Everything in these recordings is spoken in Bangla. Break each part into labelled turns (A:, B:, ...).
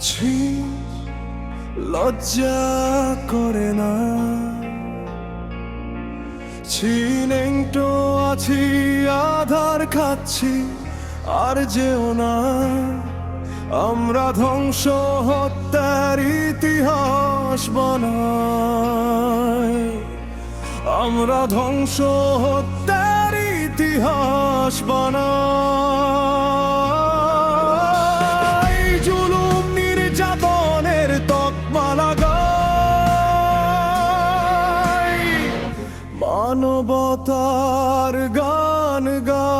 A: ছি, লজ্জা করে না। ছিনেংটো আছি, আধার খাচ্ছি, আর যেও না। আমরা ধ্বংস হত্যার ইতিহাস বানাই, আমরা ধ্বংস হত্যার ইতিহাস বানাই। জুলুম নির্যাতনের তকমা লাগাই, মানবতার গান গাই,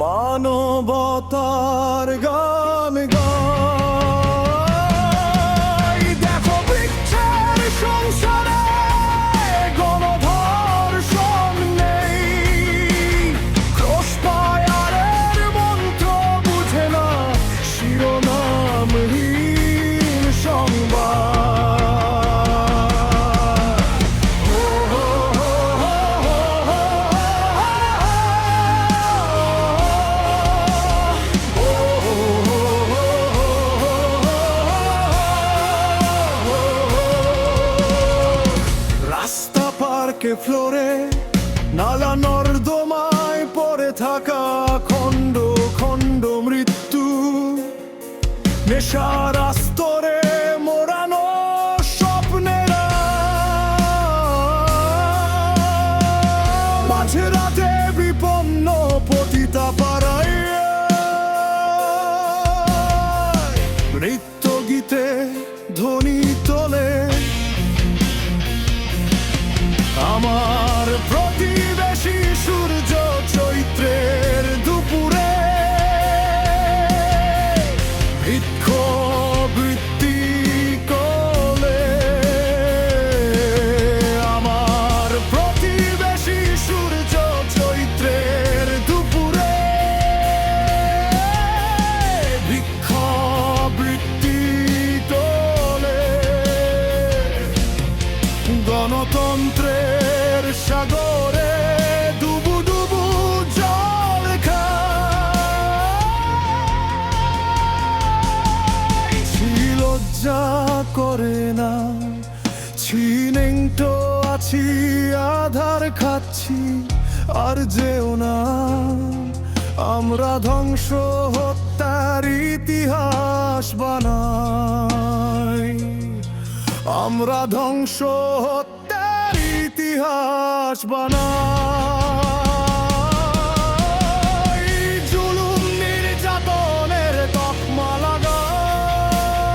A: মানবতার গান গাই। দেখো বৃক্ষের সংসারে গণধর্ষণ নেই, ক্রসফায়ারের মন্ত্র বুঝে না শিরোনামহীন সংবাদ। রাস্তা পার্কে ফ্লোরে নালা নর্দমায় পড়ে থাকা খণ্ড খণ্ড মৃত্যু, নেশার আস্তরে মোড়ানো স্বপ্নেরা। মাঝে রাতে বিপন্ন পতিতা পাড়ায় নৃত্য গীতে ধ্বনি তোলে আমার প্রতিবেশী সূর্য চৈত্রের দুপুরে। ভিক্ষাবৃত্তি কোলে আমার প্রতিবেশী সূর্য চৈত্রের দুপুরে। ভিক্ষাবৃত্তি কোলে গণতন্ত্রের সাগরে ডুবু ডুবু জল খাই। ছি, লজ্জা করে না। ছিনেংটো আছি, আধার খাচ্ছি, আর যেও না। আমরা ধ্বংস হত্যার ইতিহাস বানাই, আমরা ধ্বংস হত্যার ইতিহাস বানাই। জুলুম নির্যাতনের তকমা লাগাই,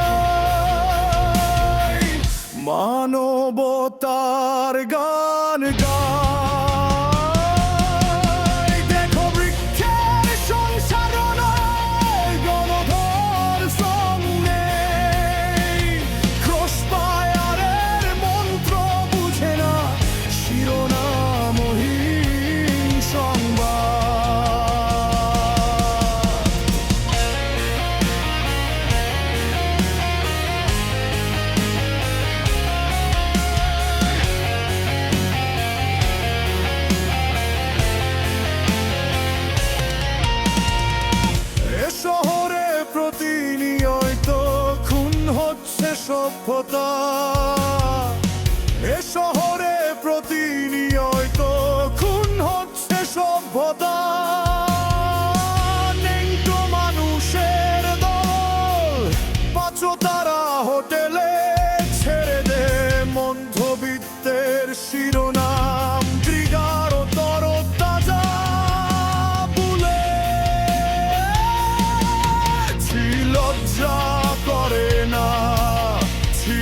A: মানবতার গান গাই। দেখো বৃক্ষের সংসারণে গণধর্ষণ নেই, ক্রসফায়ারের মন্ত্র বুঝে না শিরোনামহীন সংবাদ। এ শহরে প্রতিনিয়ত খুন হচ্ছে সভ্যতা, এ শহরে প্রতিনিয়ত খুন হচ্ছে সভ্যতা। নেংটো মানুষের দল পাঁচতারা হোটেলে ছেড়ে দে মধ্যবিত্তের শিরোনাম, ট্রিগার ও তরতাজা বুলে। ছি, লজ্জা করে না। ছি,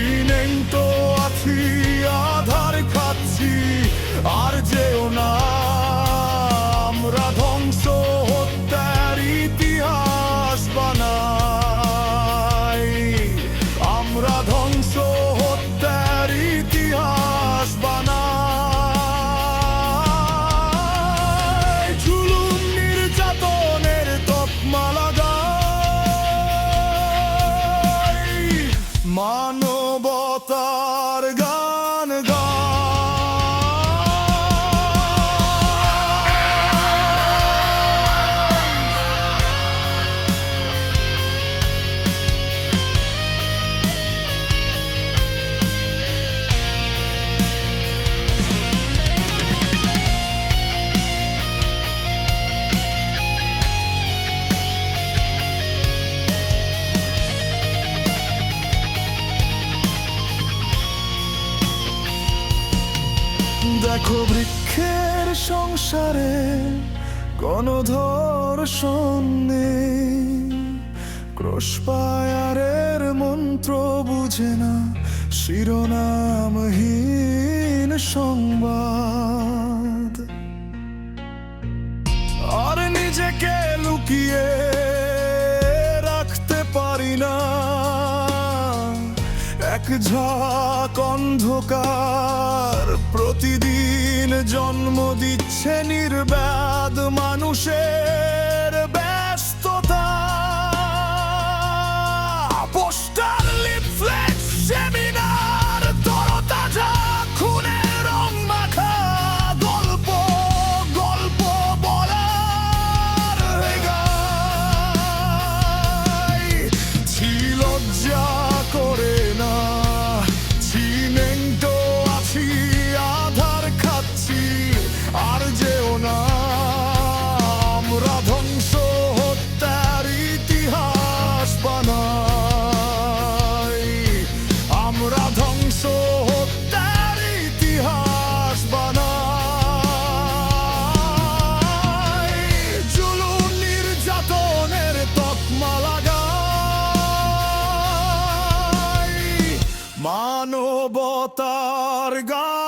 A: দেখো বৃক্ষের সংসারে কোনো ধর্ষণ নেই, ক্রসফায়ারের মন্ত্র বুঝে না শিরোনামহীন সংবাদ। আর নিজেকে লুকিয়ে রাখতে পারি না, এক ঝাঁক অন্ধকার প্রতিদিন জন্ম দিচ্ছে নির্বাদ মানুষের ব্যস্ততা। পোস্টার, লিফলেট, সেমিনার, তরতাজা খুনের রং মাখা গল্প, গল্প বলার গাই ছিল লজ্জা করে না, চিনেংটো আছি, আধার খাচ্ছি, আর যেও না। আমরা ধ্বংস হত্যার ইতিহাস বানাই, আমরা ধ্বংস হত্যার ইতিহাস বানাই। জুলুম নির্যাতনের তকমা লাগাই, মানবতার গান